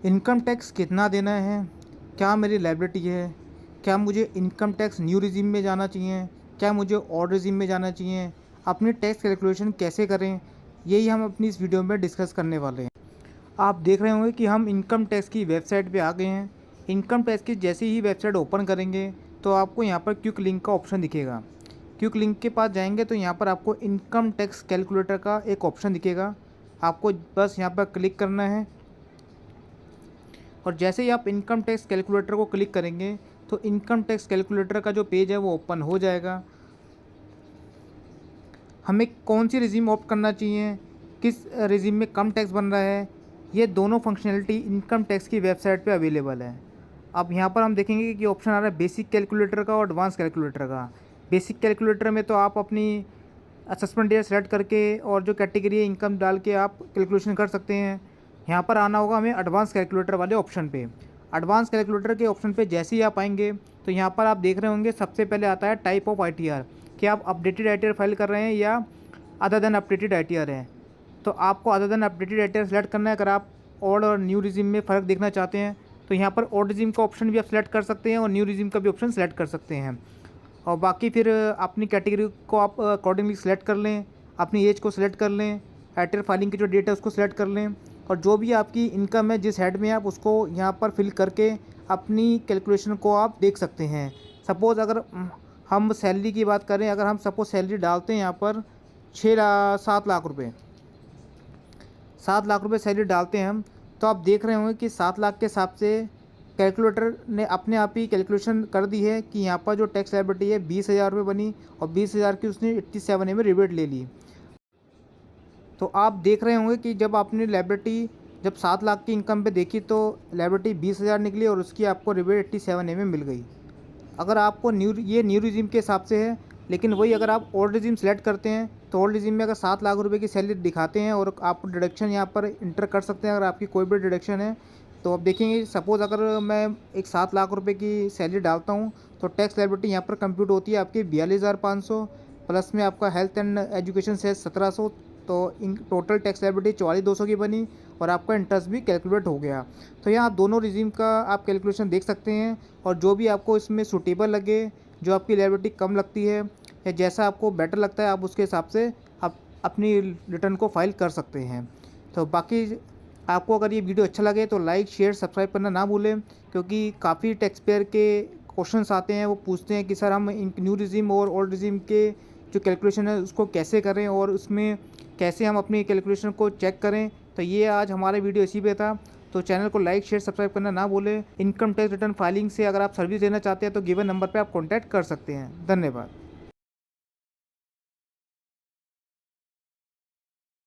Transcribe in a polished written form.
Income tax कितना देना है, क्या मेरी लायबिलिटी है, क्या मुझे इनकम टैक्स न्यू रिजीम में जाना चाहिए, क्या मुझे ओल्ड रिजीम में जाना चाहिए, अपनी टैक्स कैलकुलेशन कैसे करें, यही हम अपनी इस वीडियो में डिस्कस करने वाले हैं। आप देख रहे होंगे कि हम इनकम टैक्स की वेबसाइट पे आ गए हैं। इनकम टैक्स की जैसे ही वेबसाइट ओपन करेंगे तो आपको यहाँ पर क्विक लिंक का ऑप्शन दिखेगा। क्विक लिंक के पास जाएंगे तो यहाँ पर आपको इनकम टैक्स कैलकुलेटर का एक ऑप्शन दिखेगा। आपको बस यहाँ पर क्लिक करना है और जैसे ही आप इनकम टैक्स कैलकुलेटर को क्लिक करेंगे तो इनकम टैक्स कैलकुलेटर का जो पेज है वो ओपन हो जाएगा। हमें कौन सी रिजीम ऑप्ट करना चाहिए, किस रिजीम में कम टैक्स बन रहा है, ये दोनों फंक्शनैलिटी इनकम टैक्स की वेबसाइट पे अवेलेबल है। अब यहाँ पर हम देखेंगे कि ऑप्शन आ रहा है बेसिक कैलकुलेटर का और एडवांस कैलकुलेटर का। बेसिक कैलकुलेटर में तो आप अपनी असेसमेंट ईयर सेलेक्ट करके और जो कैटेगरी है इनकम डाल के आप कैलकुलेशन कर सकते हैं। यहाँ पर आना होगा हमें एडवांस कैलकुलेटर वाले ऑप्शन पे। एडवांस कैलकुलेटर के ऑप्शन पे जैसे ही आप आएंगे तो यहाँ पर आप देख रहे होंगे सबसे पहले आता है टाइप ऑफ ITR, कि आप अपडेटेड ITR फाइल कर रहे हैं या अदर देन अपडेटेड ITR है। तो आपको other than updated ITR select करना है। अगर आप ओल्ड और न्यू रिजीम में फ़र्क देखना चाहते हैं तो यहाँ पर ओल्ड रिजीम का ऑप्शन भी आप सेलेक्ट कर सकते हैं और न्यू रिजीम का भी ऑप्शन सेलेक्ट कर सकते हैं। और बाकी फिर अपनी कैटेगरी को आप अकॉर्डिंगली सेलेक्ट कर लें, अपनी एज को सिलेक्ट कर लें, ITR फाइलिंग की जो डेट है उसको सिलेक्ट कर लें और जो भी आपकी इनकम है जिस हेड में आप उसको यहाँ पर फिल करके अपनी कैलकुलेशन को आप देख सकते हैं। सपोज़ अगर हम सैलरी की बात करें, अगर हम सपोज सैलरी डालते हैं यहाँ पर 7 लाख रुपए, 7 लाख रुपए सैलरी डालते हैं हम, तो आप देख रहे होंगे कि 7 लाख के हिसाब से कैलकुलेटर ने अपने आप ही कैलकुलेशन कर दी है कि यहाँ पर जो टैक्स लायबिलिटी है 20,000 रुपये बनी और 20,000 की उसने 87A में रिबेट ले ली। तो आप देख रहे होंगे कि जब आपने लायबिलिटी जब 7 लाख की इनकम पे देखी तो लायबिलिटी 20,000 निकली और उसकी आपको रिबेट 87A में मिल गई। अगर आपको न्यू रिजीम के हिसाब से है, लेकिन वही अगर आप ओल्ड रिजीम सेलेक्ट करते हैं तो ओल्ड रिजीम में अगर 7 लाख रुपए की सैलरी दिखाते हैं और आप डिडक्शन यहाँ पर इंटर कर सकते हैं। अगर आपकी कोई भी डिडक्शन है तो आप देखेंगे सपोज़ अगर मैं एक 7 लाख रुपए की सैलरी डालता हूँ तो टैक्स लायबिलिटी यहाँ पर कंप्यूट होती है आपकी 42,500 प्लस में आपका हेल्थ एंड एजुकेशन से 1700, तो इन टोटल टैक्स लायबिलिटी 44,200 की बनी और आपका इंटरेस्ट भी कैलकुलेट हो गया। तो यहाँ दोनों रिजीम का आप कैलकुलेशन देख सकते हैं और जो भी आपको इसमें सूटेबल लगे, जो आपकी लायबिलिटी कम लगती है या जैसा आपको बेटर लगता है आप उसके हिसाब से आप अपनी रिटर्न को फाइल कर सकते हैं। तो बाकी आपको अगर ये वीडियो अच्छा लगे तो लाइक शेयर सब्सक्राइब करना ना भूलें, क्योंकि काफ़ी टैक्स पेयर के क्वेश्चंस आते हैं, वो पूछते हैं कि सर हम न्यू रिजीम और ओल्ड रिजीम के जो कैलकुलेशन है उसको कैसे करें और उसमें कैसे हम अपनी कैलकुलेशन को चेक करें। तो ये आज हमारा वीडियो इसी पे था। तो चैनल को लाइक शेयर सब्सक्राइब करना ना भूलें। इनकम टैक्स रिटर्न फाइलिंग से अगर आप सर्विस लेना चाहते हैं तो गिवन नंबर पे आप कॉन्टैक्ट कर सकते हैं। धन्यवाद।